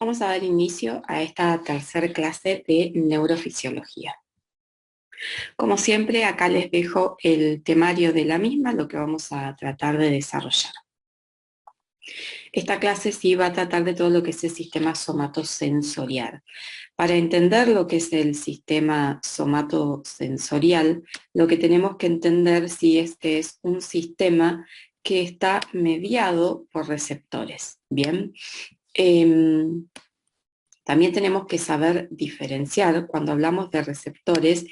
Vamos a dar inicio a esta tercera clase de neurofisiología. Como siempre, acá les dejo el temario de la misma, lo que vamos a tratar de desarrollar. Esta clase sí va a tratar de todo lo que es el sistema somatosensorial. Para entender lo que es el sistema somatosensorial, lo que tenemos que entender sí es que es un sistema que está mediado por receptores. Bien. También tenemos que saber diferenciar cuando hablamos de receptores,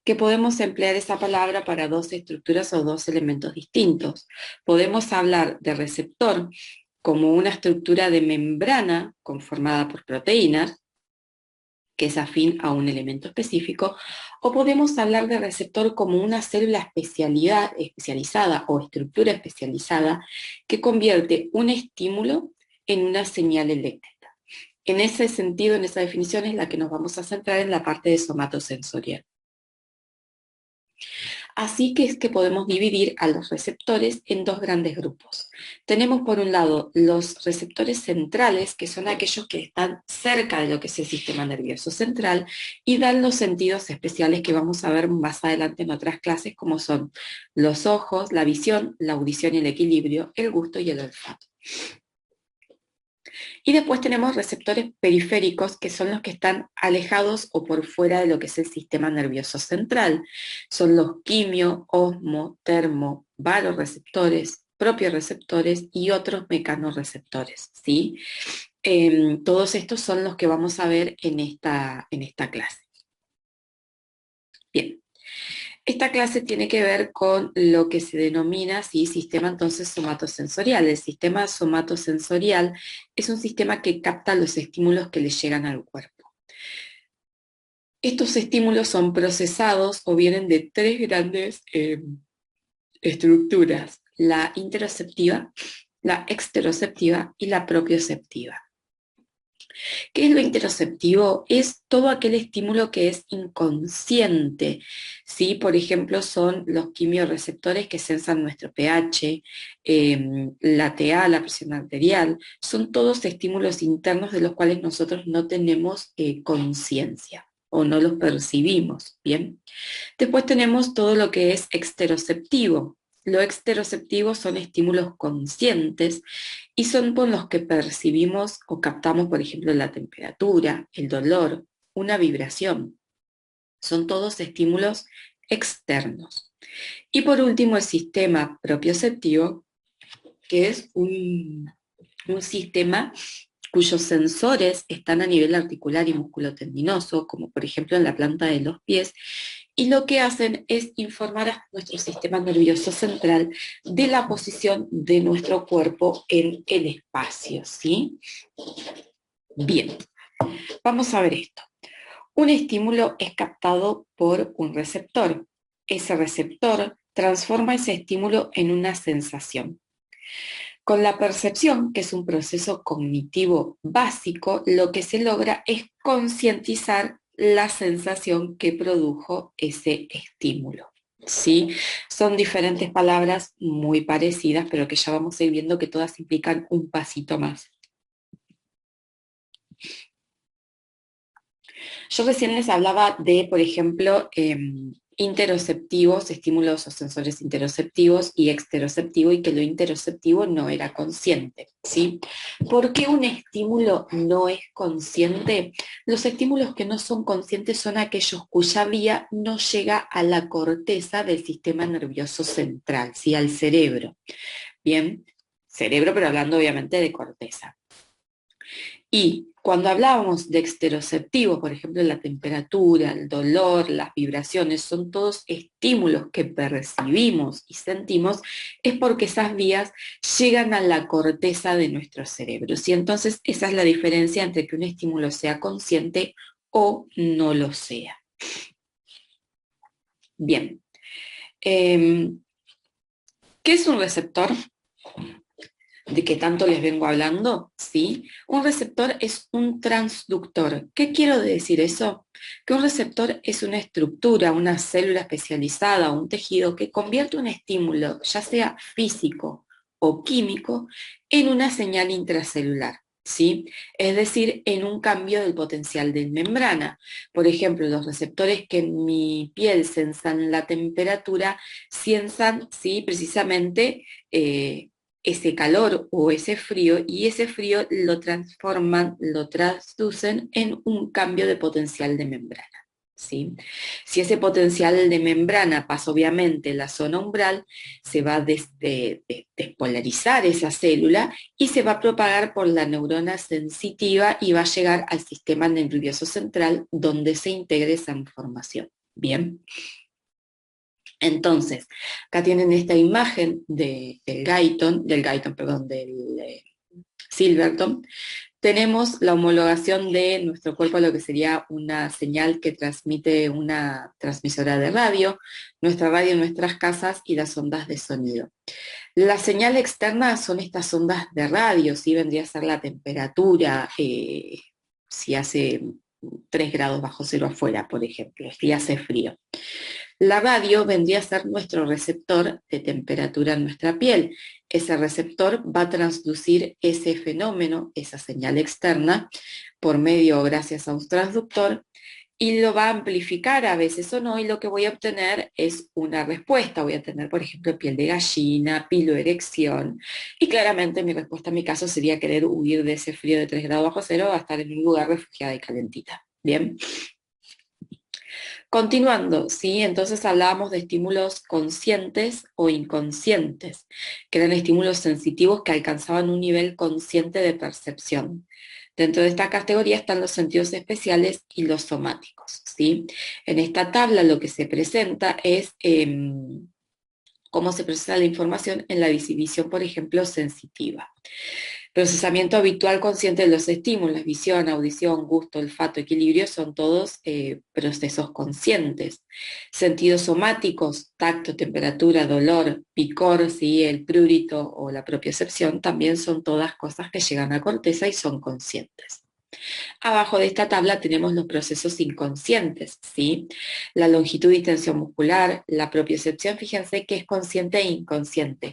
que podemos emplear esa palabra para dos estructuras o dos elementos distintos. Podemos hablar de receptor como una estructura de membrana conformada por proteínas, que es afín a un elemento específico, o podemos hablar de receptor como una célula especializada o estructura especializada que convierte un estímulo en una señal eléctrica. En ese sentido, en esa definición es la que nos vamos a centrar en la parte de somatosensorial. Así que es que podemos dividir a los receptores en dos grandes grupos. Tenemos por un lado los receptores centrales, que son aquellos que están cerca de lo que es el sistema nervioso central y dan los sentidos especiales que vamos a ver más adelante en otras clases, como son los ojos, la visión, la audición y el equilibrio, el gusto y el olfato. Y después tenemos receptores periféricos, que son los que están alejados o por fuera de lo que es el sistema nervioso central. Son los quimio, osmo, termo, varoreceptores, propioreceptores y otros mecanorreceptores, ¿sí? Todos estos son los que vamos a ver en esta clase. Bien. Esta clase tiene que ver con lo que se denomina sistema entonces somatosensorial. El sistema somatosensorial es un sistema que capta los estímulos que le llegan al cuerpo. Estos estímulos son procesados o vienen de tres grandes estructuras: la interoceptiva, la exteroceptiva y la propioceptiva. ¿Qué es lo interoceptivo? Es todo aquel estímulo que es inconsciente, ¿sí? Por ejemplo, son los quimiorreceptores que sensan nuestro pH, la TA, la presión arterial, son todos estímulos internos de los cuales nosotros no tenemos conciencia o no los percibimos, ¿bien? Después tenemos todo lo que es exteroceptivo. Lo exteroceptivo son estímulos conscientes y son por los que percibimos o captamos, por ejemplo, la temperatura, el dolor, una vibración. Son todos estímulos externos. Y por último, el sistema propioceptivo, que es un sistema cuyos sensores están a nivel articular y musculotendinoso, como por ejemplo en la planta de los pies, y lo que hacen es informar a nuestro sistema nervioso central de la posición de nuestro cuerpo en el espacio, ¿sí? Bien, vamos a ver esto. Un estímulo es captado por un receptor. Ese receptor transforma ese estímulo en una sensación. Con la percepción, que es un proceso cognitivo básico, lo que se logra es concientizar la sensación que produjo ese estímulo. ¿Sí? Son diferentes palabras muy parecidas, pero que ya vamos a ir viendo que todas implican un pasito más. Yo recién les hablaba de, por ejemplo, interoceptivos, estímulos o sensores interoceptivos y exteroceptivo, y que lo interoceptivo no era consciente, ¿sí? ¿Por qué un estímulo no es consciente? Los estímulos que no son conscientes son aquellos cuya vía no llega a la corteza del sistema nervioso central, ¿sí? Al cerebro. Bien, cerebro, pero hablando obviamente de corteza. Y cuando hablábamos de exteroceptivos, por ejemplo, la temperatura, el dolor, las vibraciones, son todos estímulos que percibimos y sentimos, es porque esas vías llegan a la corteza de nuestro cerebro. Y entonces esa es la diferencia entre que un estímulo sea consciente o no lo sea. Bien. ¿Qué es un receptor? De que tanto les vengo hablando, ¿sí? Un receptor es un transductor. ¿Qué quiero decir eso? Que un receptor es una estructura, una célula especializada, un tejido que convierte un estímulo, ya sea físico o químico, en una señal intracelular. ¿sí? Es decir, en un cambio del potencial de membrana. Por ejemplo, los receptores que en mi piel sensan la temperatura, siensan, ¿sí? Precisamente ese calor o ese frío, y ese frío lo transforman, lo traducen en un cambio de potencial de membrana. ¿Sí? Si ese potencial de membrana pasa obviamente la zona umbral, se va a despolarizar esa célula y se va a propagar por la neurona sensitiva y va a llegar al sistema nervioso central donde se integre esa información. Bien. Entonces, acá tienen esta imagen del Silverton. Tenemos la homologación de nuestro cuerpo a lo que sería una señal que transmite una transmisora de radio, nuestra radio en nuestras casas y las ondas de sonido. La señal externa son estas ondas de radio, ¿sí? Vendría a ser la temperatura, si hace 3 grados bajo cero afuera, por ejemplo, si hace frío. La radio vendría a ser nuestro receptor de temperatura en nuestra piel. Ese receptor va a transducir ese fenómeno, esa señal externa, por medio o gracias a un transductor, y lo va a amplificar a veces o no, y lo que voy a obtener es una respuesta. Voy a tener, por ejemplo, piel de gallina, piloerección, y claramente mi respuesta en mi caso sería querer huir de ese frío de 3 grados bajo cero a estar en un lugar refugiada y calentita. Bien. Continuando, ¿sí? Entonces hablábamos de estímulos conscientes o inconscientes, que eran estímulos sensitivos que alcanzaban un nivel consciente de percepción. Dentro de esta categoría están los sentidos especiales y los somáticos, ¿sí? En esta tabla lo que se presenta es cómo se procesa la información en la visión, por ejemplo, sensitiva. Procesamiento habitual consciente de los estímulos, visión, audición, gusto, olfato, equilibrio, son todos procesos conscientes. Sentidos somáticos, tacto, temperatura, dolor, picor, ¿sí? El prurito o la propiocepción, también son todas cosas que llegan a corteza y son conscientes. Abajo de esta tabla tenemos los procesos inconscientes, ¿sí? La longitud y tensión muscular, la propiocepción, fíjense que es consciente e inconsciente.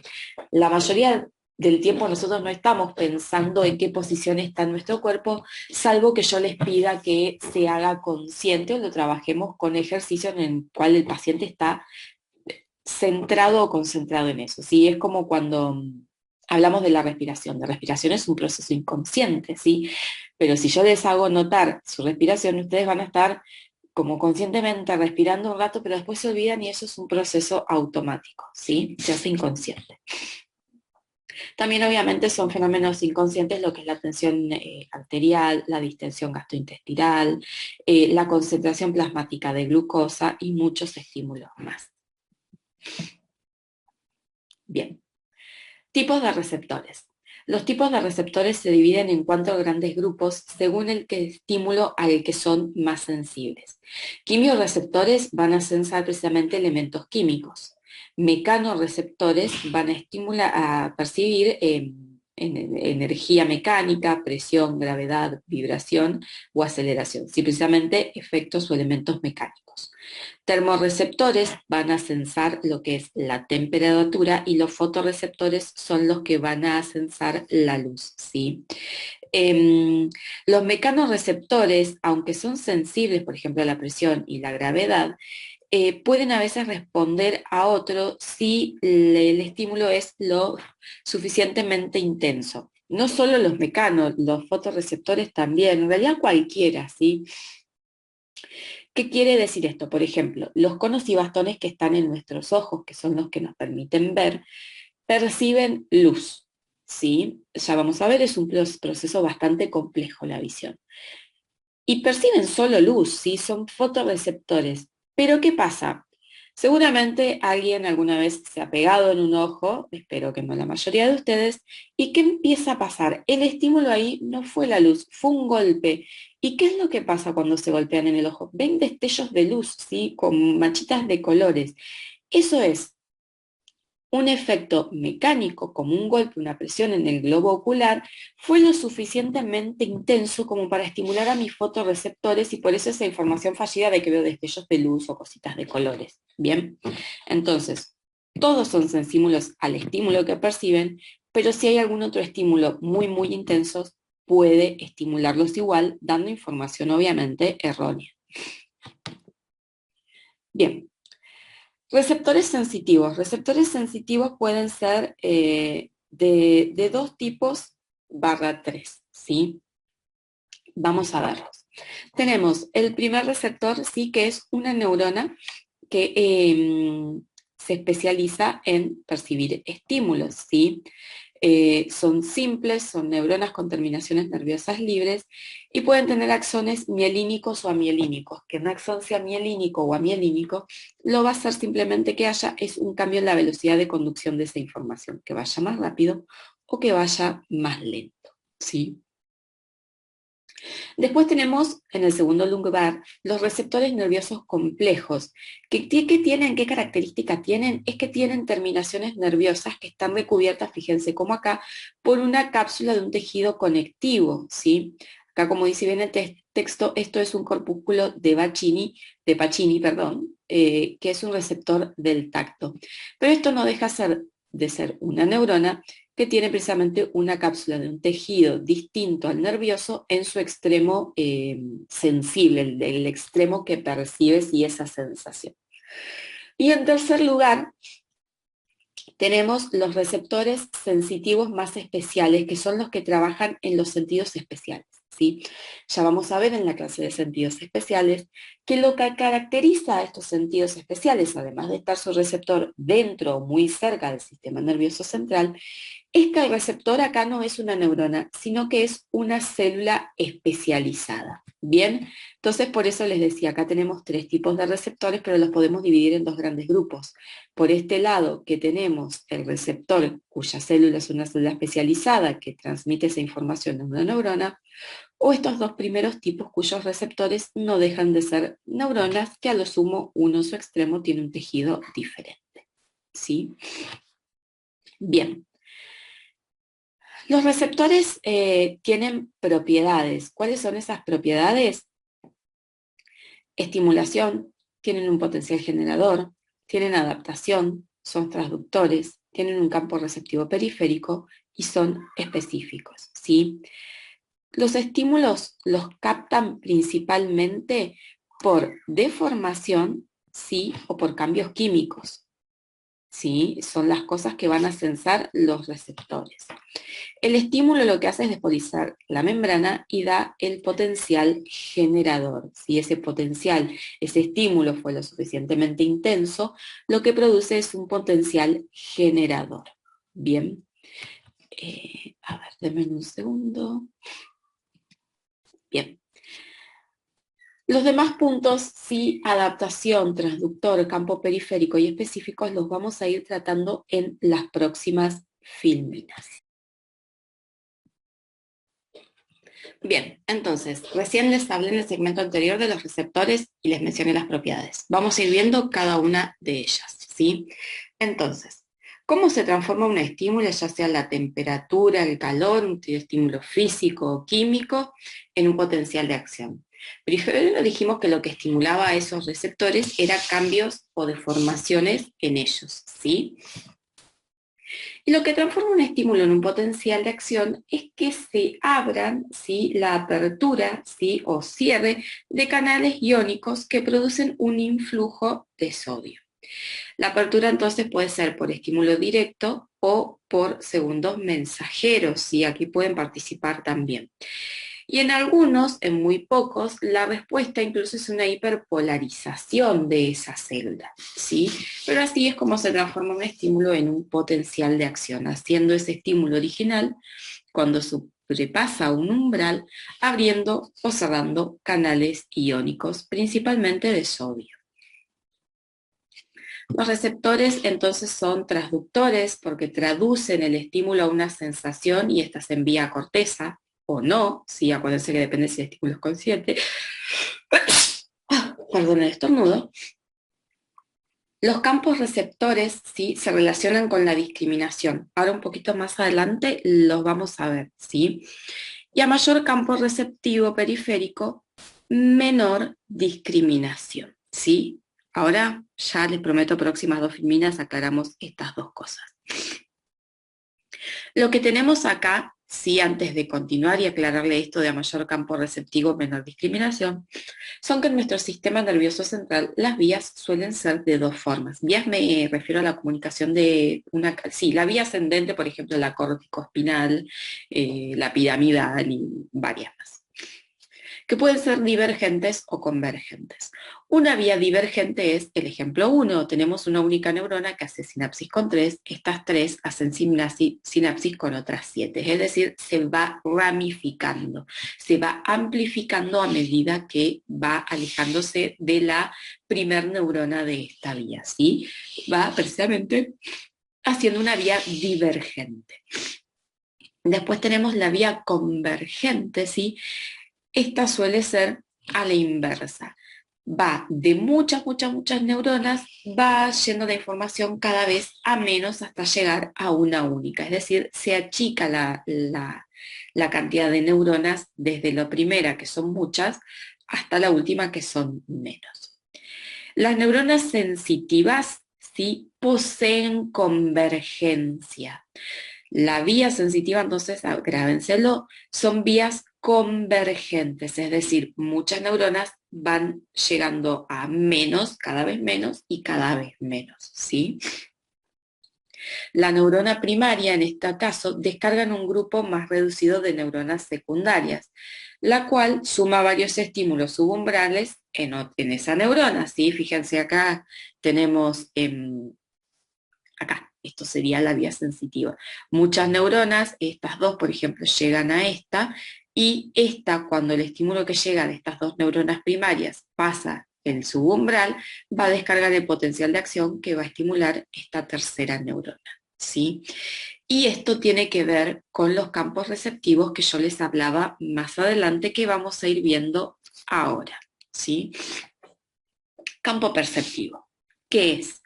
La mayoría del tiempo nosotros no estamos pensando en qué posición está nuestro cuerpo, salvo que yo les pida que se haga consciente o lo trabajemos con ejercicios en el cual el paciente está centrado o concentrado en eso, ¿sí? Es como cuando hablamos de la respiración. La respiración es un proceso inconsciente, ¿sí? Pero si yo les hago notar su respiración, ustedes van a estar como conscientemente respirando un rato, pero después se olvidan y eso es un proceso automático, ¿sí? Se hace inconsciente. También obviamente son fenómenos inconscientes lo que es la tensión arterial, la distensión gastrointestinal, la concentración plasmática de glucosa y muchos estímulos más. Bien, tipos de receptores. Los tipos de receptores se dividen en 4 grandes grupos según el estímulo al que son más sensibles. Quimiorreceptores van a sensar precisamente elementos químicos. Mecanorreceptores van a percibir energía mecánica, presión, gravedad, vibración o aceleración, sí, precisamente efectos o elementos mecánicos. Termorreceptores van a sensar lo que es la temperatura y los fotorreceptores son los que van a sensar la luz, ¿sí? Los mecanorreceptores, aunque son sensibles, por ejemplo, a la presión y la gravedad, pueden a veces responder a otro si el estímulo es lo suficientemente intenso. No solo los mecanos, los fotorreceptores también, en realidad cualquiera, ¿sí? ¿Qué quiere decir esto? Por ejemplo, los conos y bastones que están en nuestros ojos, que son los que nos permiten ver, perciben luz, ¿sí? Ya vamos a ver, es un proceso bastante complejo la visión. Y perciben solo luz, ¿sí? Son fotorreceptores. Pero ¿qué pasa? Seguramente alguien alguna vez se ha pegado en un ojo, espero que no la mayoría de ustedes, y ¿qué empieza a pasar? El estímulo ahí no fue la luz, fue un golpe. ¿Y qué es lo que pasa cuando se golpean en el ojo? Ven destellos de luz, ¿sí? Con manchitas de colores. Eso es un efecto mecánico, como un golpe, una presión en el globo ocular, fue lo suficientemente intenso como para estimular a mis fotorreceptores y por eso esa información fallida de que veo destellos de luz o cositas de colores. Bien, entonces, todos son sensibles al estímulo que perciben, pero si hay algún otro estímulo muy, muy intenso, puede estimularlos igual, dando información obviamente errónea. Bien, receptores sensitivos. Receptores sensitivos pueden ser de 2 tipos / 3, ¿sí? Vamos a verlos. Tenemos el primer receptor, sí, que es una neurona que se especializa en percibir estímulos, ¿sí? Son simples, son neuronas con terminaciones nerviosas libres y pueden tener axones mielínicos o amielínicos. Que un axón sea mielínico o amielínico lo va a hacer simplemente que haya es un cambio en la velocidad de conducción de esa información, que vaya más rápido o que vaya más lento, ¿sí? Después tenemos, en el segundo lugar, los receptores nerviosos complejos. ¿Qué tienen? ¿Qué características tienen? Es que tienen terminaciones nerviosas que están recubiertas, fíjense como acá, por una cápsula de un tejido conectivo, ¿sí? Acá, como dice bien el texto, esto es un corpúsculo de Pacini, que es un receptor del tacto. Pero esto no deja de ser una neurona que tiene precisamente una cápsula de un tejido distinto al nervioso en su extremo sensible, el extremo que percibes y esa sensación. Y en tercer lugar, tenemos los receptores sensitivos más especiales, que son los que trabajan en los sentidos especiales, ¿sí? Ya vamos a ver en la clase de sentidos especiales que lo que caracteriza a estos sentidos especiales, además de estar su receptor dentro o muy cerca del sistema nervioso central, es que el receptor acá no es una neurona, sino que es una célula especializada. Bien, entonces por eso les decía, acá tenemos 3 tipos de receptores, pero los podemos dividir en 2 grandes grupos. Por este lado, que tenemos el receptor, cuya célula es una célula especializada que transmite esa información a una neurona, o estos 2 primeros tipos cuyos receptores no dejan de ser neuronas, que a lo sumo uno en su extremo tiene un tejido diferente. ¿Sí? Bien. Los receptores tienen propiedades. ¿Cuáles son esas propiedades? Estimulación, tienen un potencial generador, tienen adaptación, son transductores, tienen un campo receptivo periférico y son específicos, ¿sí? Los estímulos los captan principalmente por deformación, ¿sí? O por cambios químicos, ¿sí? Son las cosas que van a sensar los receptores. El estímulo lo que hace es despolarizar la membrana y da el potencial generador. Si ese potencial, ese estímulo fue lo suficientemente intenso, lo que produce es un potencial generador. Bien. A ver, denme un segundo. Bien. Los demás puntos, sí, adaptación, transductor, campo periférico y específicos, los vamos a ir tratando en las próximas filminas. Bien, entonces, recién les hablé en el segmento anterior de los receptores y les mencioné las propiedades. Vamos a ir viendo cada una de ellas, ¿sí? Entonces, ¿cómo se transforma un estímulo, ya sea la temperatura, el calor, un estímulo físico o químico, en un potencial de acción? Primero dijimos que lo que estimulaba a esos receptores era cambios o deformaciones en ellos, ¿sí? Y lo que transforma un estímulo en un potencial de acción es que se abran, ¿sí?, la apertura, ¿sí?, o cierre de canales iónicos que producen un influjo de sodio. La apertura entonces puede ser por estímulo directo o por segundos mensajeros, ¿sí? Aquí pueden participar también. Y en algunos, en muy pocos, la respuesta incluso es una hiperpolarización de esa célula, ¿sí? Pero así es como se transforma un estímulo en un potencial de acción, haciendo ese estímulo original, cuando sobrepasa un umbral, abriendo o cerrando canales iónicos, principalmente de sodio. Los receptores entonces son transductores porque traducen el estímulo a una sensación y esta se envía a corteza, o no, sí, acuérdense que depende si el estímulo es consciente. Perdón el estornudo. Los campos receptores, sí, se relacionan con la discriminación. Ahora un poquito más adelante los vamos a ver, ¿sí? Y a mayor campo receptivo periférico, menor discriminación, ¿sí? Ahora ya les prometo próximas 2 filminas aclaramos estas 2 cosas. Lo que tenemos acá, sí, antes de continuar y aclararle esto de a mayor campo receptivo, menor discriminación, son que en nuestro sistema nervioso central las vías suelen ser de dos formas. Vías me refiero a la comunicación de sí, la vía ascendente, por ejemplo, la corticoespinal, la piramidal y varias más, que pueden ser divergentes o convergentes. Una vía divergente es el ejemplo 1. Tenemos una única neurona que hace sinapsis con 3, estas 3 hacen sinapsis con otras 7, es decir, se va ramificando, se va amplificando a medida que va alejándose de la primer neurona de esta vía, ¿sí? Va precisamente haciendo una vía divergente. Después tenemos la vía convergente, ¿sí? Esta suele ser a la inversa. Va de muchas, muchas, muchas neuronas, va yendo de información cada vez a menos hasta llegar a una única. Es decir, se achica la cantidad de neuronas desde la primera, que son muchas, hasta la última, que son menos. Las neuronas sensitivas sí poseen convergencia. La vía sensitiva, entonces, grábenselo, son vías convergentes, es decir, muchas neuronas van llegando a menos, cada vez menos y cada vez menos, ¿sí? La neurona primaria, en este caso, descarga en un grupo más reducido de neuronas secundarias, la cual suma varios estímulos subumbrales en esa neurona, ¿sí? Fíjense acá tenemos acá, esto sería la vía sensitiva. Muchas neuronas, estas dos, por ejemplo, llegan a esta, y esta, cuando el estímulo que llega de estas dos neuronas primarias pasa el subumbral, va a descargar el potencial de acción que va a estimular esta tercera neurona, ¿sí? Y esto tiene que ver con los campos receptivos que yo les hablaba más adelante, que vamos a ir viendo ahora, ¿sí? Campo perceptivo. ¿Qué es?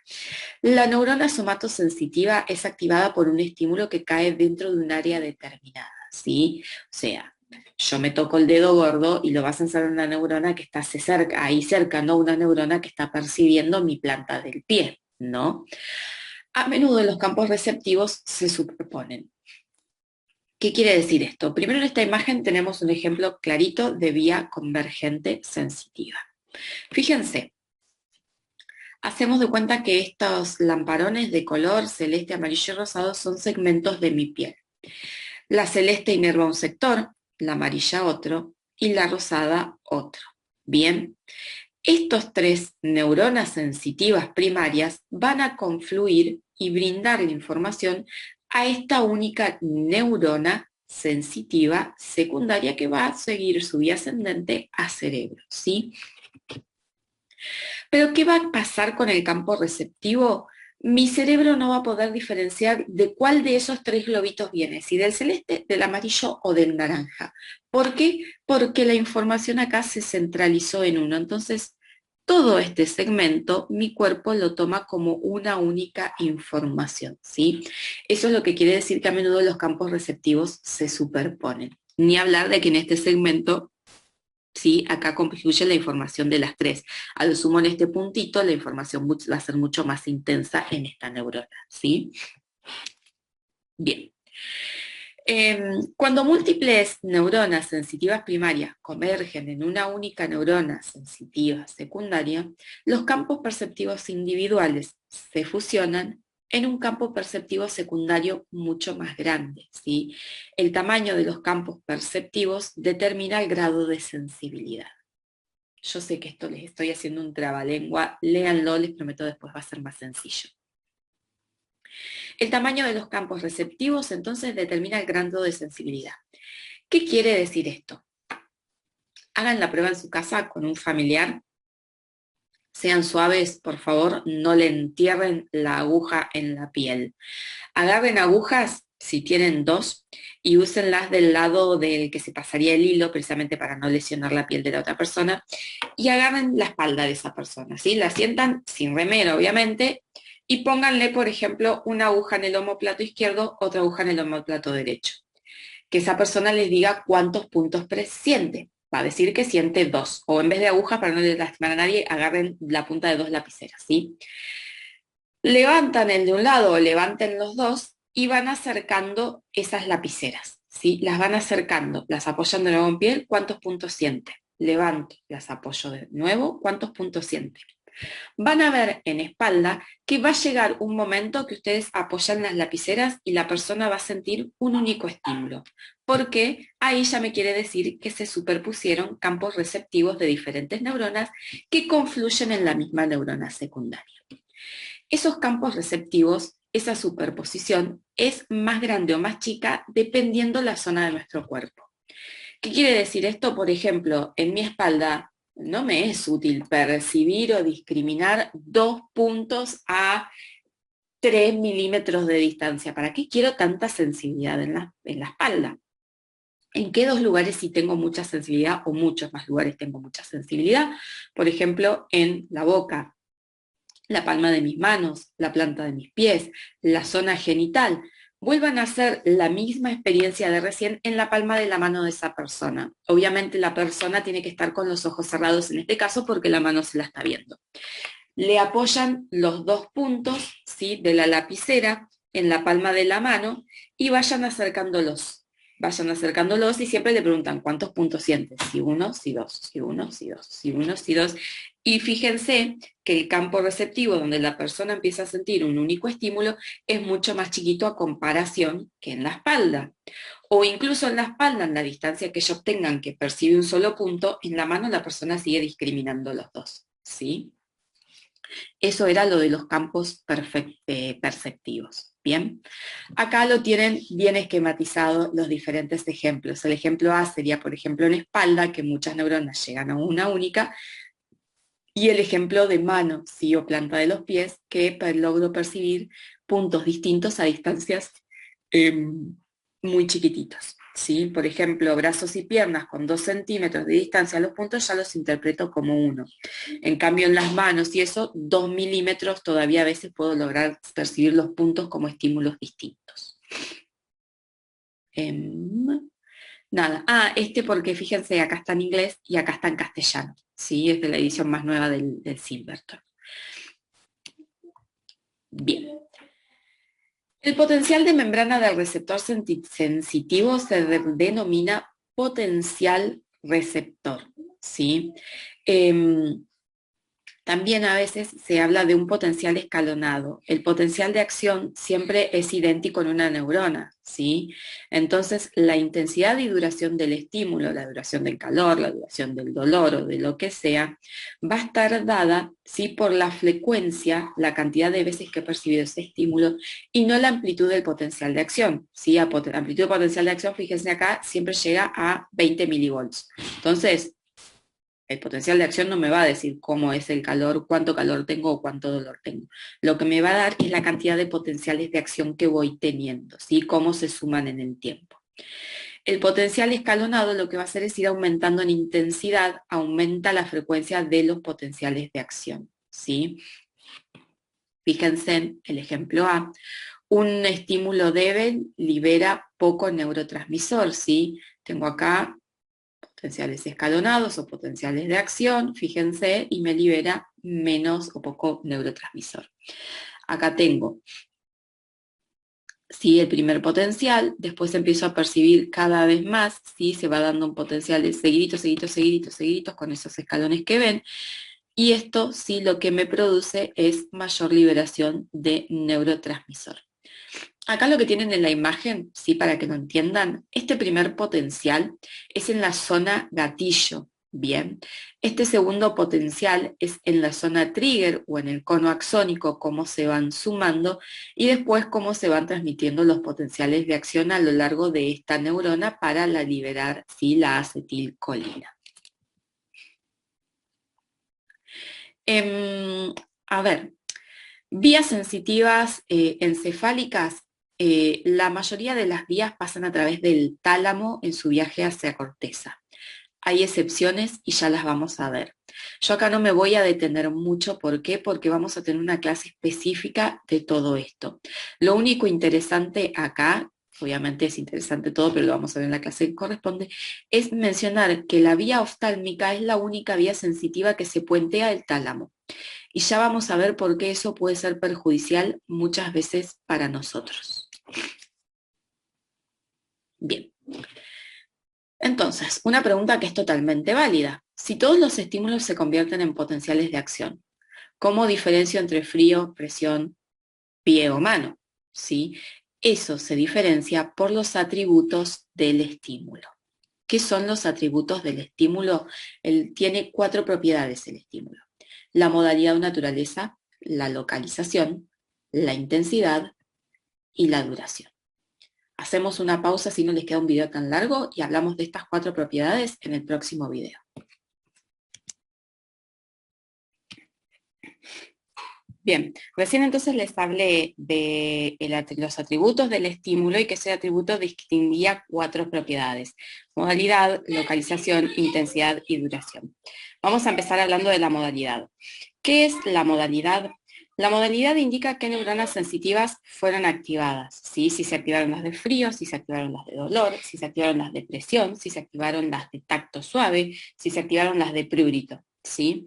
La neurona somatosensitiva es activada por un estímulo que cae dentro de un área determinada, ¿sí? O sea, yo me toco el dedo gordo y lo va a sensar una neurona que está ahí cerca, no una neurona que está percibiendo mi planta del pie, ¿no? A menudo los campos receptivos se superponen. ¿Qué quiere decir esto? Primero, en esta imagen tenemos un ejemplo clarito de vía convergente sensitiva. Fíjense, hacemos de cuenta que estos lamparones de color celeste, amarillo y rosado son segmentos de mi piel. La celeste inerva un sector, la amarilla otro y la rosada otro. Bien, estos tres neuronas sensitivas primarias van a confluir y brindar la información a esta única neurona sensitiva secundaria que va a seguir su vía ascendente a cerebro, ¿sí? Pero ¿qué va a pasar con el campo receptivo? Mi cerebro no va a poder diferenciar de cuál de esos tres globitos viene, si del celeste, del amarillo o del naranja. ¿Por qué? Porque la información acá se centralizó en uno. Entonces, todo este segmento, mi cuerpo lo toma como una única información, ¿sí? Eso es lo que quiere decir que a menudo los campos receptivos se superponen. Ni hablar de que en este segmento, ¿sí? Acá confluye la información de las tres. A lo sumo en este puntito la información va a ser mucho más intensa en esta neurona, ¿sí? Bien. Cuando múltiples neuronas sensitivas primarias convergen en una única neurona sensitiva secundaria, los campos perceptivos individuales se fusionan en un campo perceptivo secundario mucho más grande, ¿sí? El tamaño de los campos perceptivos determina el grado de sensibilidad. Yo sé que esto les estoy haciendo un trabalengua, léanlo, les prometo después va a ser más sencillo. El tamaño de los campos receptivos entonces determina el grado de sensibilidad. ¿Qué quiere decir esto? Hagan la prueba en su casa con un familiar. Sean suaves, por favor, no le entierren la aguja en la piel. Agarren agujas, si tienen dos, y úsenlas del lado del que se pasaría el hilo, precisamente para no lesionar la piel de la otra persona, y agarren la espalda de esa persona, ¿sí? La sientan sin remera, obviamente, y pónganle, por ejemplo, una aguja en el omóplato izquierdo, otra aguja en el omóplato derecho. Que esa persona les diga cuántos puntos siente. Va a decir que siente 2. O en vez de agujas, para no le lastimar a nadie, agarren la punta de 2 lapiceras, ¿sí? Levantan el de un lado o levanten los dos y van acercando esas lapiceras, ¿sí? Las van acercando, las apoyan de nuevo en piel, ¿cuántos puntos siente? Levanto, las apoyo de nuevo, ¿cuántos puntos siente? Van a ver en espalda que va a llegar un momento que ustedes apoyan las lapiceras y la persona va a sentir un único estímulo, porque ahí ya me quiere decir que se superpusieron campos receptivos de diferentes neuronas que confluyen en la misma neurona secundaria. Esos campos receptivos, esa superposición, es más grande o más chica dependiendo la zona de nuestro cuerpo. ¿Qué quiere decir esto? Por ejemplo, en mi espalda no me es útil percibir o discriminar 2 puntos a 3 milímetros de distancia. ¿Para qué quiero tanta sensibilidad en la espalda? ¿En qué 2 lugares sí tengo mucha sensibilidad o muchos más lugares tengo mucha sensibilidad? Por ejemplo, en la boca, la palma de mis manos, la planta de mis pies, la zona genital. Vuelvan a hacer la misma experiencia de recién en la palma de la mano de esa persona. Obviamente la persona tiene que estar con los ojos cerrados en este caso porque la mano se la está viendo. Le apoyan los 2 puntos, ¿sí?, de la lapicera en la palma de la mano y vayan acercándolos. Vayan acercándolos y siempre le preguntan cuántos puntos sientes. Si uno, si dos, si uno, si dos, si uno, si dos. Y fíjense que el campo receptivo donde la persona empieza a sentir un único estímulo es mucho más chiquito a comparación que en la espalda. O incluso en la espalda, en la distancia que ellos tengan que percibe un solo punto, en la mano la persona sigue discriminando los dos, ¿sí? Eso era lo de los campos perceptivos. Bien, acá lo tienen bien esquematizado los diferentes ejemplos. El ejemplo A sería, por ejemplo, en espalda, que muchas neuronas llegan a una única, y el ejemplo de mano, ¿sí?, o planta de los pies, que logro percibir puntos distintos a distancias muy chiquititos. ¿Sí? Por ejemplo, brazos y piernas con 2 centímetros de distancia a los puntos ya los interpreto como 1. En cambio, en las manos y eso, 2 milímetros todavía a veces puedo lograr percibir los puntos como estímulos distintos. Nada, porque fíjense, acá está en inglés y acá está en castellano. ¿Sí? Es de la edición más nueva del Silverton. Bien. El potencial de membrana del receptor sensitivo se denomina potencial receptor, ¿sí? También a veces se habla de un potencial escalonado. El potencial de acción siempre es idéntico en una neurona, ¿sí? Entonces, la intensidad y duración del estímulo, la duración del calor, la duración del dolor o de lo que sea, va a estar dada, ¿sí?, por la frecuencia, la cantidad de veces que he percibido ese estímulo y no la amplitud del potencial de acción, ¿sí? Amplitud de potencial de acción, fíjense acá, siempre llega a 20 milivolts. Entonces, el potencial de acción no me va a decir cómo es el calor, cuánto calor tengo o cuánto dolor tengo. Lo que me va a dar es la cantidad de potenciales de acción que voy teniendo, ¿sí? Cómo se suman en el tiempo. El potencial escalonado lo que va a hacer es ir aumentando en intensidad, aumenta la frecuencia de los potenciales de acción, ¿sí? Fíjense en el ejemplo A. Un estímulo débil libera poco neurotransmisor, ¿sí? Tengo acá potenciales escalonados o potenciales de acción, fíjense, y me libera menos o poco neurotransmisor. Acá tengo, sí, el primer potencial, después empiezo a percibir cada vez más, sí, se va dando un potencial de seguiditos, seguiditos, seguiditos, seguiditos, con esos escalones que ven, y esto sí lo que me produce es mayor liberación de neurotransmisor. Acá lo que tienen en la imagen, sí, para que lo entiendan, este primer potencial es en la zona gatillo, bien. Este segundo potencial es en la zona trigger o en el cono axónico, cómo se van sumando, y después cómo se van transmitiendo los potenciales de acción a lo largo de esta neurona para liberar, sí, la acetilcolina. A ver, vías sensitivas encefálicas. La mayoría de las vías pasan a través del tálamo en su viaje hacia corteza. Hay excepciones y ya las vamos a ver. Yo acá no me voy a detener mucho, ¿por qué? Porque vamos a tener una clase específica de todo esto. Lo único interesante acá, obviamente es interesante todo, pero lo vamos a ver en la clase que corresponde, es mencionar que la vía oftálmica es la única vía sensitiva que se puentea el tálamo. Y ya vamos a ver por qué eso puede ser perjudicial muchas veces para nosotros. Bien, Entonces, una pregunta que es totalmente válida. Si todos los estímulos se convierten en potenciales de acción, ¿cómo diferencio entre frío, presión, pie o mano? ¿Sí? Eso se diferencia por los atributos del estímulo. ¿Qué son los atributos del estímulo? Tiene 4 propiedades el estímulo. La modalidad o naturaleza, la localización, la intensidad y la duración. Hacemos una pausa si no les queda un video tan largo y hablamos de estas 4 propiedades en el próximo video. Bien, recién entonces les hablé de los atributos del estímulo y que ese atributo distinguía 4 propiedades: modalidad, localización, intensidad y duración. Vamos a empezar hablando de la modalidad. ¿Qué es la modalidad? La modalidad indica qué neuronas sensitivas fueron activadas, ¿sí? Si se activaron las de frío, si se activaron las de dolor, si se activaron las de presión, si se activaron las de tacto suave, si se activaron las de prurito, ¿sí?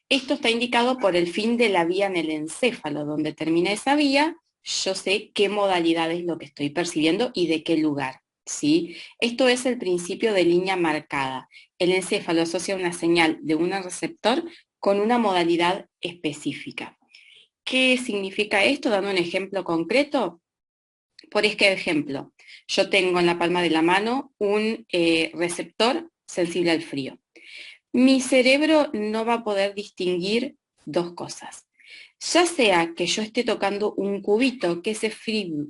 Esto está indicado por el fin de la vía en el encéfalo. Donde termina esa vía, yo sé qué modalidad es lo que estoy percibiendo y de qué lugar, ¿sí? Esto es el principio de línea marcada. El encéfalo asocia una señal de un receptor con una modalidad específica. ¿Qué significa esto? Dando un ejemplo concreto. Por ejemplo, yo tengo en la palma de la mano un receptor sensible al frío. Mi cerebro no va a poder distinguir 2 cosas. Ya sea que yo esté tocando un cubito, que ese frío,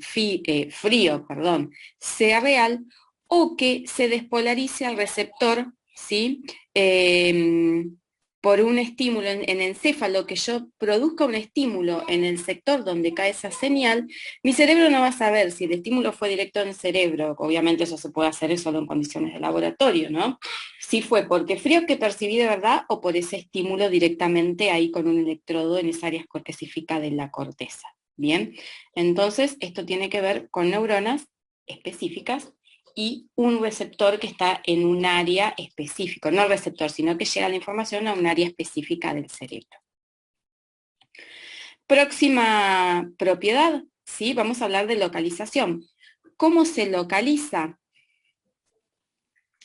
sea real, o que se despolarice al receptor, ¿sí? Por un estímulo en encéfalo, que yo produzca un estímulo en el sector donde cae esa señal. Mi cerebro no va a saber si el estímulo fue directo en el cerebro. Obviamente eso se puede hacer solo en condiciones de laboratorio, ¿no? Si fue porque frío que percibí de verdad o por ese estímulo directamente ahí con un electrodo en esa área específica de la corteza. Bien, entonces esto tiene que ver con neuronas específicas y un receptor que está en un área específica, no el receptor, sino que llega la información a un área específica del cerebro. Próxima propiedad, ¿sí? Vamos a hablar de localización. ¿Cómo se localiza?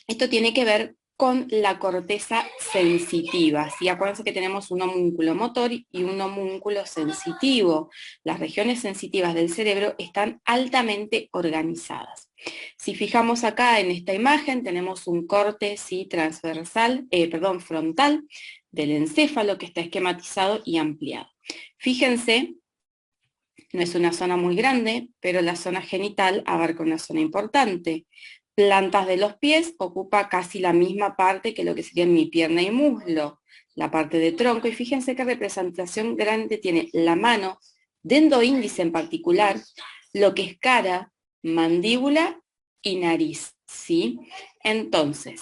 Esto tiene que ver con la corteza sensitiva, ¿sí? Acuérdense que tenemos un homúnculo motor y un homúnculo sensitivo. Las regiones sensitivas del cerebro están altamente organizadas. Si fijamos acá en esta imagen, tenemos un corte, ¿sí? Frontal del encéfalo que está esquematizado y ampliado. Fíjense, no es una zona muy grande, pero la zona genital abarca una zona importante. Plantas de los pies ocupa casi la misma parte que lo que serían mi pierna y muslo, la parte de tronco, y fíjense qué representación grande tiene la mano, dedo índice en particular, lo que es cara, mandíbula y nariz, ¿sí? Entonces,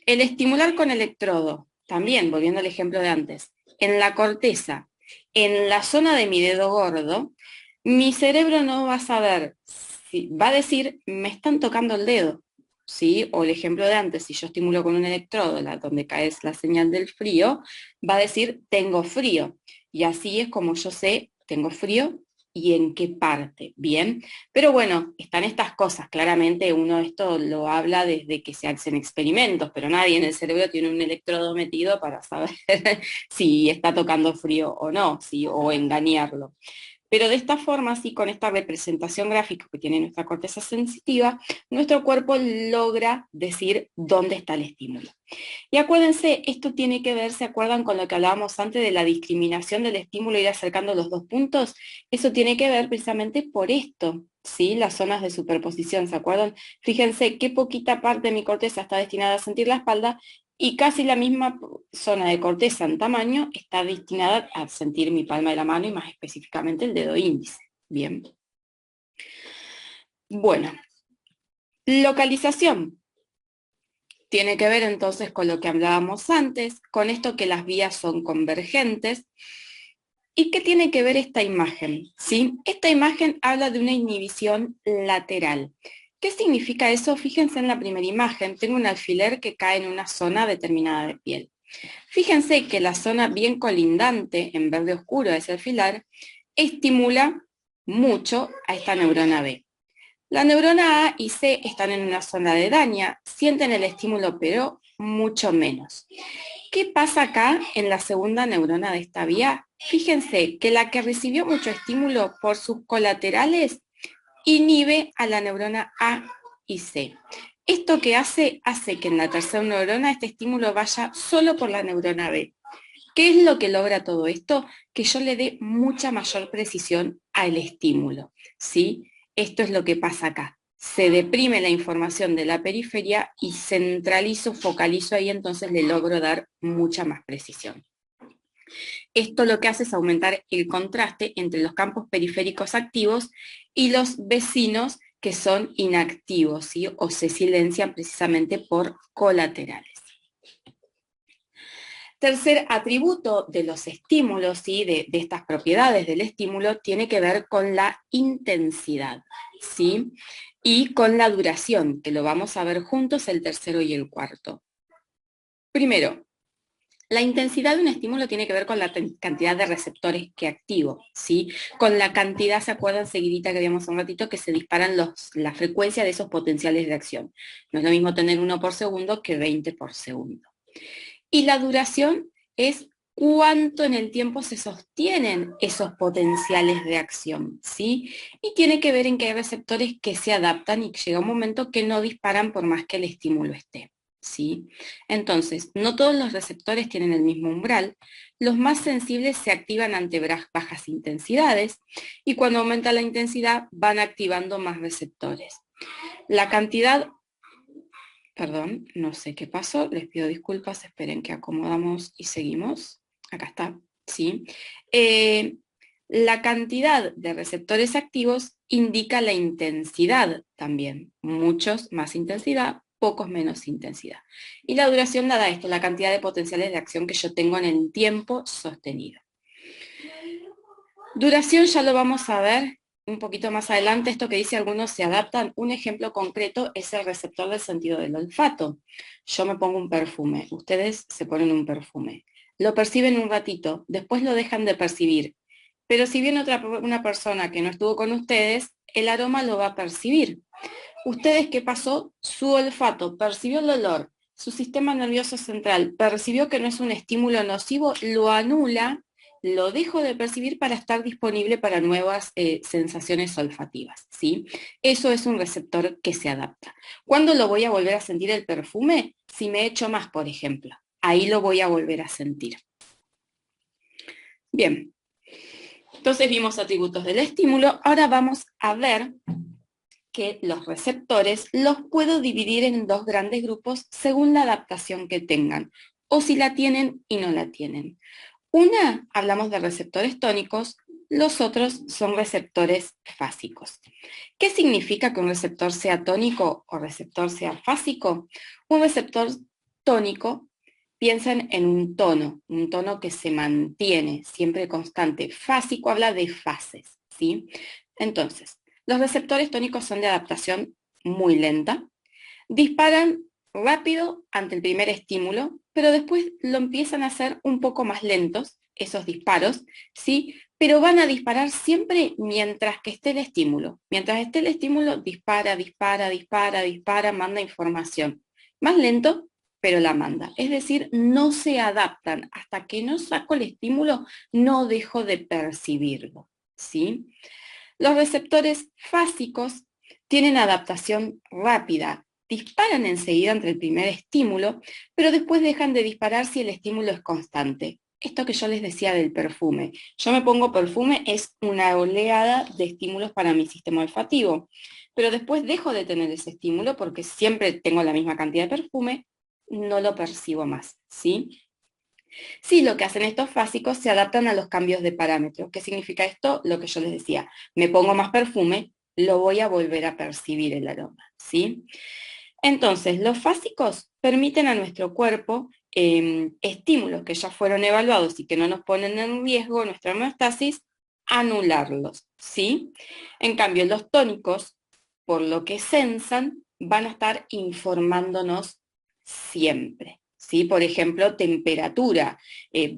el estimular con electrodo, también, volviendo al ejemplo de antes, en la corteza, en la zona de mi dedo gordo, mi cerebro no va a saber, va a decir, me están tocando el dedo, ¿sí? O el ejemplo de antes, si yo estimulo con un electrodo, donde cae la señal del frío, va a decir, tengo frío. Y así es como yo sé, tengo frío y en qué parte, ¿bien? Pero bueno, están estas cosas, claramente uno esto lo habla desde que se hacen experimentos, pero nadie en el cerebro tiene un electrodo metido para saber si está tocando frío o no, ¿sí? O engañarlo. Pero de esta forma, sí, con esta representación gráfica que tiene nuestra corteza sensitiva, nuestro cuerpo logra decir dónde está el estímulo. Y acuérdense, esto tiene que ver, ¿se acuerdan con lo que hablábamos antes de la discriminación del estímulo, ir acercando los 2 puntos? Eso tiene que ver precisamente por esto, ¿sí? Las zonas de superposición, ¿se acuerdan? Fíjense qué poquita parte de mi corteza está destinada a sentir la espalda y casi la misma zona de corteza en tamaño está destinada a sentir mi palma de la mano y más específicamente el dedo índice. Bien. Bueno, localización. Tiene que ver entonces con lo que hablábamos antes, con esto que las vías son convergentes. ¿Y qué tiene que ver esta imagen? ¿Sí? Esta imagen habla de una inhibición lateral. ¿Qué significa eso? Fíjense en la primera imagen, tengo un alfiler que cae en una zona determinada de piel. Fíjense que la zona bien colindante, en verde oscuro de ese alfiler, estimula mucho a esta neurona B. La neurona A y C están en una zona de daño, sienten el estímulo pero mucho menos. ¿Qué pasa acá en la segunda neurona de esta vía? Fíjense que la que recibió mucho estímulo por sus colaterales inhibe a la neurona A y C. Esto que hace que en la tercera neurona este estímulo vaya solo por la neurona B. ¿Qué es lo que logra todo esto? Que yo le dé mucha mayor precisión al estímulo, ¿sí? Esto es lo que pasa acá. Se deprime la información de la periferia y centralizo, focalizo ahí, entonces le logro dar mucha más precisión. Esto lo que hace es aumentar el contraste entre los campos periféricos activos y los vecinos que son inactivos, ¿sí? O se silencian precisamente por colaterales. Tercer atributo de los estímulos, ¿sí? de estas propiedades del estímulo, tiene que ver con la intensidad, ¿sí? Y con la duración, que lo vamos a ver juntos el tercero y el cuarto. Primero, la intensidad de un estímulo tiene que ver con la cantidad de receptores que activo, ¿sí? Con la cantidad, ¿se acuerdan seguidita que habíamos un ratito? Que se disparan la frecuencia de esos potenciales de acción. No es lo mismo tener 1 por segundo que 20 por segundo. Y la duración es cuánto en el tiempo se sostienen esos potenciales de acción, ¿sí? Y tiene que ver en que hay receptores que se adaptan y llega un momento que no disparan por más que el estímulo esté, ¿sí? Entonces, no todos los receptores tienen el mismo umbral. Los más sensibles se activan ante bajas intensidades y cuando aumenta la intensidad van activando más receptores. La cantidad... Perdón, no sé qué pasó, les pido disculpas, esperen que acomodamos y seguimos. Acá está, ¿sí? La cantidad de receptores activos indica la intensidad también. Muchos más intensidad, pocos menos intensidad. Y la duración dada esto, la cantidad de potenciales de acción que yo tengo en el tiempo sostenido. Duración ya lo vamos a ver un poquito más adelante, esto que dice algunos se adaptan. Un ejemplo concreto es el receptor del sentido del olfato. Yo me pongo un perfume, ustedes se ponen un perfume. Lo perciben un ratito, después lo dejan de percibir. Pero si viene una persona que no estuvo con ustedes, el aroma lo va a percibir. ¿Ustedes qué pasó? Su olfato percibió el olor, su sistema nervioso central percibió que no es un estímulo nocivo, lo anula, lo dejo de percibir para estar disponible para nuevas sensaciones olfativas, ¿sí? Eso es un receptor que se adapta. ¿Cuándo lo voy a volver a sentir el perfume? Si me echo más, por ejemplo. Ahí lo voy a volver a sentir. Bien. Entonces vimos atributos del estímulo. Ahora vamos a ver que los receptores los puedo dividir en dos grandes grupos según la adaptación que tengan, o si la tienen y no la tienen. Una, hablamos de receptores tónicos, los otros son receptores fásicos. ¿Qué significa que un receptor sea tónico o receptor sea fásico? Un receptor tónico, piensen en un tono que se mantiene siempre constante. Fásico habla de fases, ¿sí? Entonces, los receptores tónicos son de adaptación muy lenta, disparan rápido ante el primer estímulo, pero después lo empiezan a hacer un poco más lentos, esos disparos, ¿sí? Pero van a disparar siempre mientras que esté el estímulo. Mientras esté el estímulo, dispara, dispara, dispara, dispara, manda información. Más lento, pero la manda. Es decir, no se adaptan. Hasta que no saco el estímulo, no dejo de percibirlo, ¿sí? Los receptores fásicos tienen adaptación rápida, disparan enseguida ante el primer estímulo, pero después dejan de disparar si el estímulo es constante. Esto que yo les decía del perfume. Yo me pongo perfume, es una oleada de estímulos para mi sistema olfativo, pero después dejo de tener ese estímulo porque siempre tengo la misma cantidad de perfume, no lo percibo más, ¿sí? Sí, lo que hacen estos fásicos se adaptan a los cambios de parámetros. ¿Qué significa esto? Lo que yo les decía, me pongo más perfume, lo voy a volver a percibir el aroma, ¿sí? Entonces, los fásicos permiten a nuestro cuerpo estímulos que ya fueron evaluados y que no nos ponen en riesgo nuestra homeostasis, anularlos, ¿sí? En cambio, los tónicos, por lo que sensan, van a estar informándonos siempre. ¿Sí? Por ejemplo, temperatura,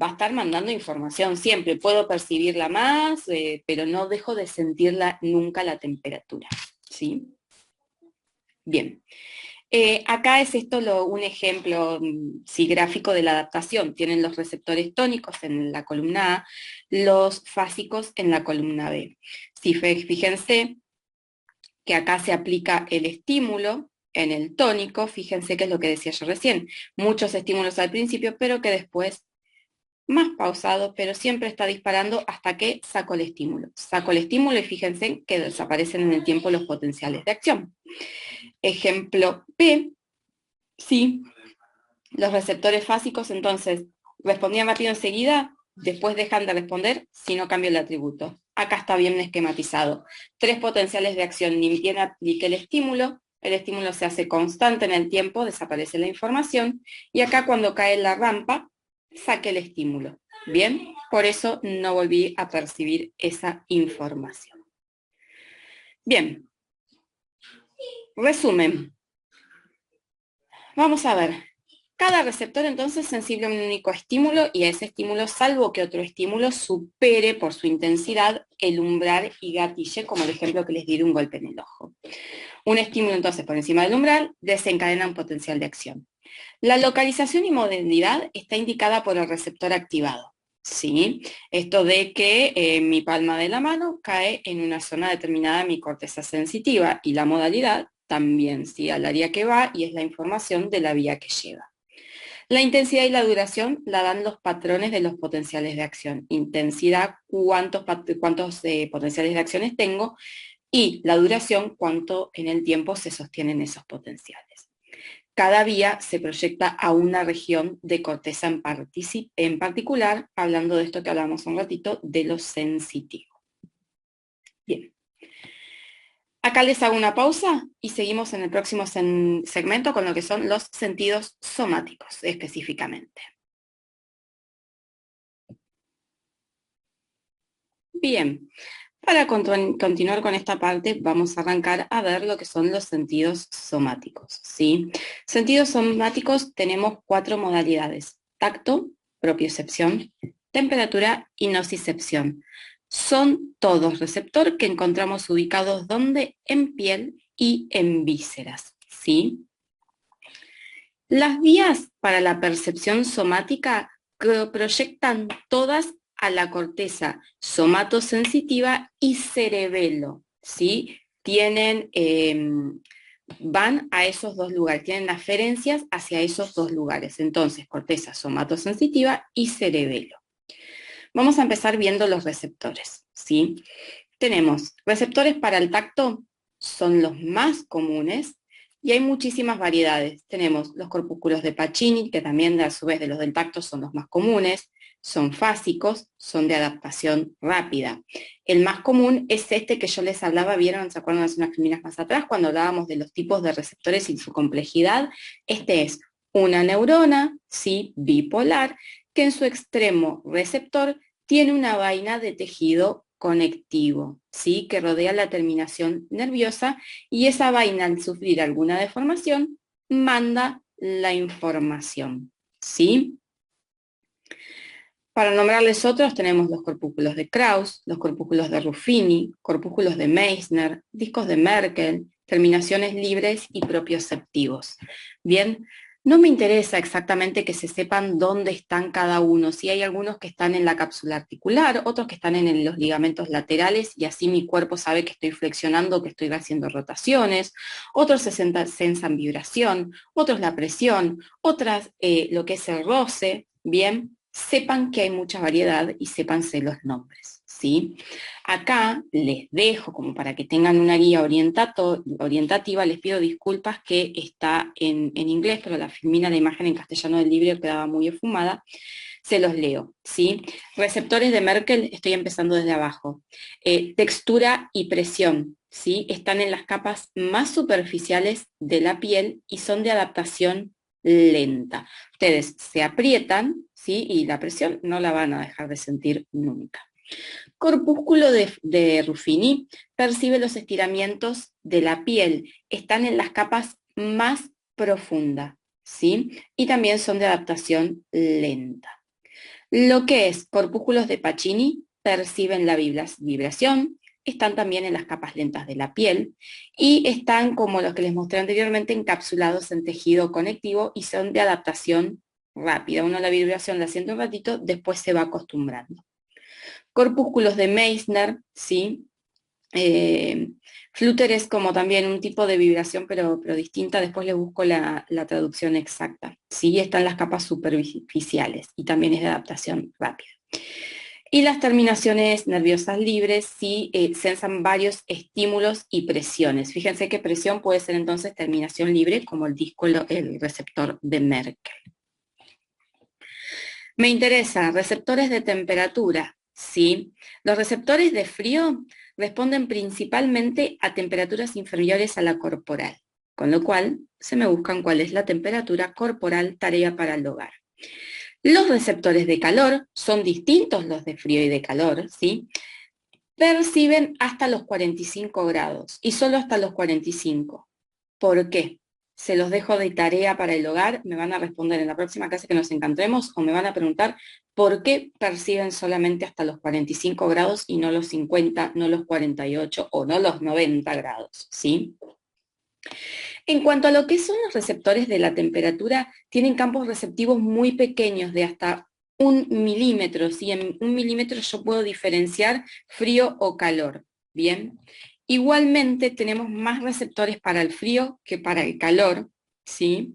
va a estar mandando información siempre, puedo percibirla más, pero no dejo de sentirla nunca la temperatura, ¿sí? Bien. Acá es esto un ejemplo sí, gráfico de la adaptación. Tienen los receptores tónicos en la columna A, los fásicos en la columna B. Sí, fíjense que acá se aplica el estímulo en el tónico, fíjense que es lo que decía yo recién, muchos estímulos al principio, pero que después más pausado, pero siempre está disparando hasta que saco el estímulo. Saco el estímulo y fíjense que desaparecen en el tiempo los potenciales de acción. Ejemplo B, sí, los receptores fásicos entonces respondían rápido enseguida, después dejan de responder si no cambio el atributo. Acá está bien esquematizado. 3 potenciales de acción, ni bien aplique el estímulo se hace constante en el tiempo, desaparece la información, y acá cuando cae la rampa, saque el estímulo. Bien, por eso no volví a percibir esa información. Bien, resumen. Vamos a ver. Cada receptor entonces sensible a un único estímulo y a ese estímulo, salvo que otro estímulo supere por su intensidad el umbral y gatille, como el ejemplo que les di de un golpe en el ojo. Un estímulo entonces por encima del umbral desencadena un potencial de acción. La localización y modalidad está indicada por el receptor activado. ¿Sí? Esto de que mi palma de la mano cae en una zona determinada de mi corteza sensitiva, y la modalidad también, ¿sí? Al área que va, y es la información de la vía que lleva. La intensidad y la duración la dan los patrones de los potenciales de acción. Intensidad, cuántos potenciales de acciones tengo, y la duración, cuánto en el tiempo se sostienen esos potenciales. Cada vía se proyecta a una región de corteza en particular, hablando de esto que hablamos un ratito, de lo sensitivo. Bien. Acá les hago una pausa y seguimos en el próximo segmento con lo que son los sentidos somáticos específicamente. Bien, para continuar con esta parte vamos a arrancar a ver lo que son los sentidos somáticos, ¿sí? Sentidos somáticos tenemos 4 modalidades: tacto, propiocepción, temperatura y nocicepción. Son todos receptores que encontramos ubicados ¿dónde? En piel y en vísceras, ¿sí? Las vías para la percepción somática proyectan todas a la corteza somatosensitiva y cerebelo, ¿sí? Van a esos 2 lugares, tienen aferencias hacia esos 2 lugares. Entonces, corteza somatosensitiva y cerebelo. Vamos a empezar viendo los receptores, ¿sí? Tenemos receptores para el tacto, son los más comunes, y hay muchísimas variedades. Tenemos los corpúsculos de Pacini, que también a su vez de los del tacto son los más comunes, son fásicos, son de adaptación rápida. El más común es este que yo les hablaba, ¿vieron? ¿Se acuerdan hace unas líneas más atrás cuando hablábamos de los tipos de receptores y su complejidad? Este es una neurona, ¿sí? Bipolar, que en su extremo receptor tiene una vaina de tejido conectivo, ¿sí? Que rodea la terminación nerviosa, y esa vaina, al sufrir alguna deformación, manda la información, ¿sí? Para nombrarles otros, tenemos los corpúsculos de Krauss, los corpúsculos de Ruffini, corpúsculos de Meissner, discos de Merkel, terminaciones libres y propioceptivos. Bien, no me interesa exactamente que se sepan dónde están cada uno. Sí, hay algunos que están en la cápsula articular, otros que están en los ligamentos laterales, y así mi cuerpo sabe que estoy flexionando, que estoy haciendo rotaciones. Otros se sensan vibración, otros la presión, otras lo que es el roce. Bien, sepan que hay mucha variedad y sépanse los nombres, ¿sí? Acá les dejo, como para que tengan una guía orientativa, les pido disculpas que está en inglés, pero la filmina, la imagen en castellano del libro quedaba muy esfumada. Se los leo, ¿sí? Receptores de Merkel, estoy empezando desde abajo. Textura y presión, ¿sí? Están en las capas más superficiales de la piel y son de adaptación lenta. Ustedes se aprietan, ¿sí? Y la presión no la van a dejar de sentir nunca. Corpúsculo de Ruffini percibe los estiramientos de la piel, están en las capas más profundas, ¿sí? Y también son de adaptación lenta. Lo que es corpúsculos de Pacini perciben la vibración, están también en las capas lentas de la piel y están, como los que les mostré anteriormente, encapsulados en tejido conectivo y son de adaptación rápida. Uno la vibración la siente un ratito, después se va acostumbrando. Corpúsculos de Meissner, ¿sí? Flutter es como también un tipo de vibración, pero distinta. Después le busco la traducción exacta. Sí, están las capas superficiales y también es de adaptación rápida. Y las terminaciones nerviosas libres sí sensan varios estímulos y presiones. Fíjense que presión puede ser entonces terminación libre, como el díscolo, el receptor de Merkel. Me interesa, receptores de temperatura, ¿sí? Los receptores de frío responden principalmente a temperaturas inferiores a la corporal, con lo cual se me buscan cuál es la temperatura corporal tarea para el hogar. Los receptores de calor son distintos los de frío y de calor, ¿sí? Perciben hasta los 45 grados y solo hasta los 45. ¿Por qué? Se los dejo de tarea para el hogar, me van a responder en la próxima clase que nos encontremos o me van a preguntar por qué perciben solamente hasta los 45 grados y no los 50, no los 48 o no los 90 grados, ¿sí? En cuanto a lo que son los receptores de la temperatura, tienen campos receptivos muy pequeños de hasta 1 milímetro, ¿sí? En 1 milímetro yo puedo diferenciar frío o calor, ¿bien? Igualmente tenemos más receptores para el frío que para el calor, ¿sí?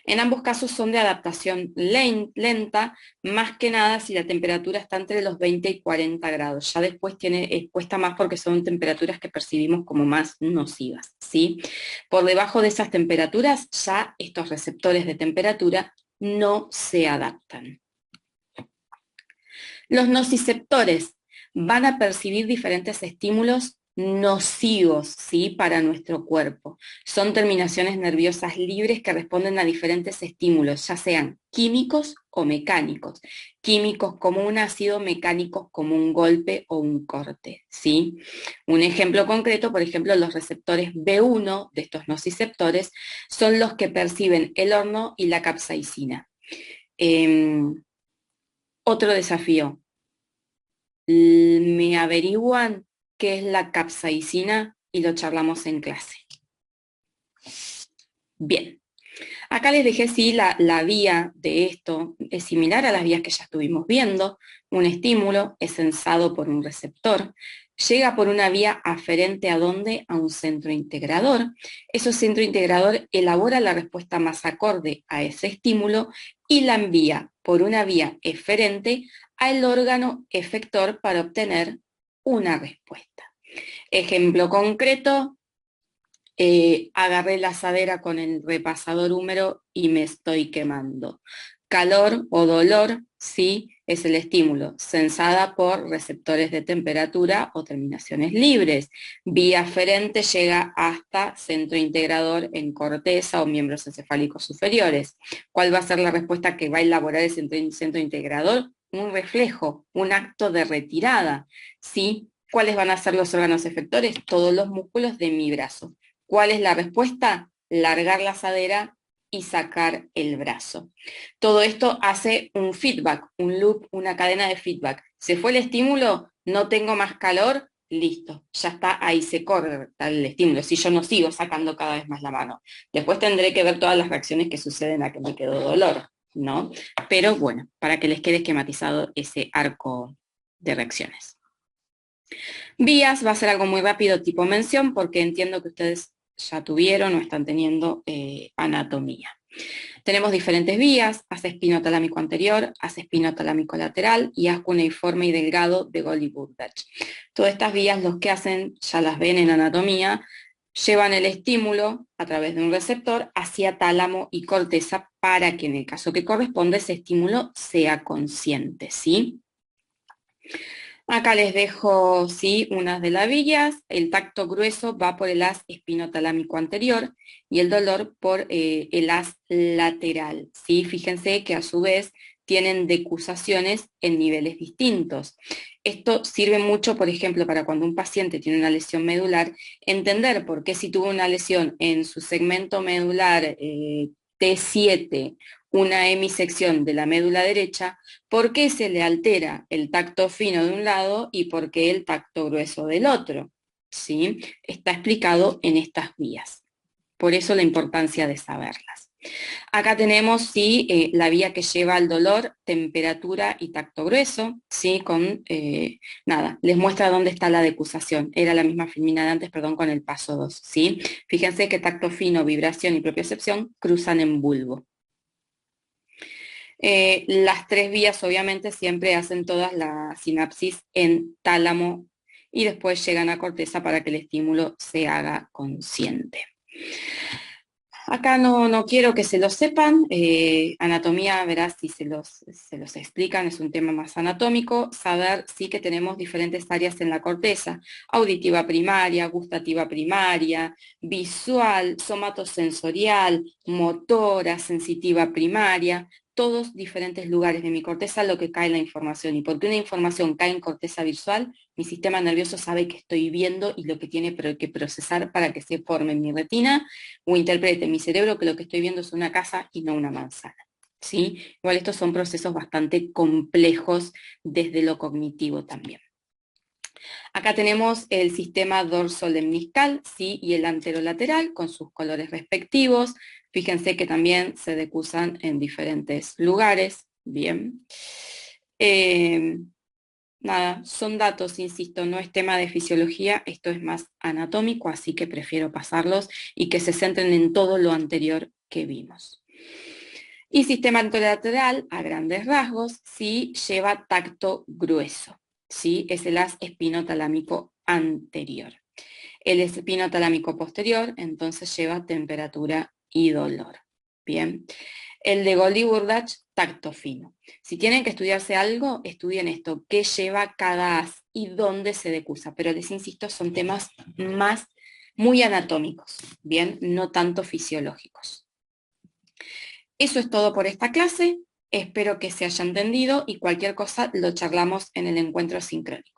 En ambos casos son de adaptación lenta, más que nada si la temperatura está entre los 20 y 40 grados. Ya después cuesta más porque son temperaturas que percibimos como más nocivas, ¿sí? Por debajo de esas temperaturas, ya estos receptores de temperatura no se adaptan. Los nociceptores van a percibir diferentes estímulos nocivos, ¿sí? Para nuestro cuerpo. Son terminaciones nerviosas libres que responden a diferentes estímulos, ya sean químicos o mecánicos. Químicos como un ácido, mecánicos como un golpe o un corte, ¿sí? Un ejemplo concreto, por ejemplo, los receptores B1 de estos nociceptores son los que perciben el horno y la capsaicina. Otro desafío, me averiguan qué es la capsaicina y lo charlamos en clase. Bien, acá les dejé sí la vía de esto, es similar a las vías que ya estuvimos viendo. Un estímulo es sensado por un receptor, llega por una vía aferente a dónde, a un centro integrador. Ese centro integrador elabora la respuesta más acorde a ese estímulo y la envía por una vía eferente al órgano efector para obtener una respuesta. Ejemplo concreto, agarré la asadera con el repasador húmedo y me estoy quemando. Calor o dolor, sí, es el estímulo, sensada por receptores de temperatura o terminaciones libres. Vía aferente llega hasta centro integrador en corteza o miembros encefálicos superiores. ¿Cuál va a ser la respuesta que va a elaborar el centro integrador? Un reflejo, un acto de retirada, ¿sí? ¿Cuáles van a ser los órganos efectores? Todos los músculos de mi brazo. ¿Cuál es la respuesta? Largar la asadera y sacar el brazo. Todo esto hace un feedback, un loop, una cadena de feedback. Se fue el estímulo, no tengo más calor, listo, ya está, ahí se corre el estímulo, si yo no sigo sacando cada vez más la mano. Después tendré que ver todas las reacciones que suceden a que me quedó dolor, ¿no? Pero bueno, para que les quede esquematizado ese arco de reacciones. Vías va a ser algo muy rápido, tipo mención, porque entiendo que ustedes ya tuvieron o están teniendo anatomía. Tenemos diferentes vías, haz espinotalámico anterior, haz espinotalámico lateral y haz cuneiforme y delgado de Golgi-Burdach. Todas estas vías, los que hacen, ya las ven en anatomía, llevan el estímulo a través de un receptor hacia tálamo y corteza para que en el caso que corresponde ese estímulo sea consciente, ¿sí? Acá les dejo, sí, unas de las vías. El tacto grueso va por el haz espinotalámico anterior y el dolor por el haz lateral, ¿sí? Fíjense que a su vez tienen decusaciones en niveles distintos. Esto sirve mucho, por ejemplo, para cuando un paciente tiene una lesión medular, entender por qué si tuvo una lesión en su segmento medular T7, una hemisección de la médula derecha, ¿por qué se le altera el tacto fino de un lado y por qué el tacto grueso del otro? ¿Sí? Está explicado en estas vías. Por eso la importancia de saberlas. Acá tenemos, sí, la vía que lleva al dolor, temperatura y tacto grueso, ¿sí? Nada, les muestra dónde está la decusación. Era la misma filmina de antes, perdón, con el paso 2, ¿sí? Fíjense que tacto fino, vibración y propiocepción cruzan en bulbo. Las tres vías, obviamente, siempre hacen todas la sinapsis en tálamo y después llegan a corteza para que el estímulo se haga consciente. Acá no quiero que se lo sepan, anatomía, verás si se los explican, es un tema más anatómico, saber sí que tenemos diferentes áreas en la corteza, auditiva primaria, gustativa primaria, visual, somatosensorial, motora, sensitiva primaria, todos diferentes lugares de mi corteza lo que cae la información. Y porque una información cae en corteza visual, mi sistema nervioso sabe que estoy viendo y lo que tiene que procesar para que se forme en mi retina o interprete en mi cerebro que lo que estoy viendo es una casa y no una manzana. ¿Sí? Igual estos son procesos bastante complejos desde lo cognitivo también. Acá tenemos el sistema dorsolemniscal, ¿sí? Y el anterolateral con sus colores respectivos. Fíjense que también se decusan en diferentes lugares. Bien. Nada, son datos, insisto, no es tema de fisiología, esto es más anatómico, así que prefiero pasarlos y que se centren en todo lo anterior que vimos. Y sistema anterolateral, a grandes rasgos, sí lleva tacto grueso, ¿sí? Es el haz espinotalámico anterior. El espinotalámico posterior, entonces, lleva temperatura y dolor. Bien. El de Goldie-Burdach, tacto fino. Si tienen que estudiarse algo, estudien esto, qué lleva cada haz y dónde se decusa. Pero les insisto, son temas muy anatómicos, bien, no tanto fisiológicos. Eso es todo por esta clase. Espero que se haya entendido y cualquier cosa lo charlamos en el encuentro sincrónico.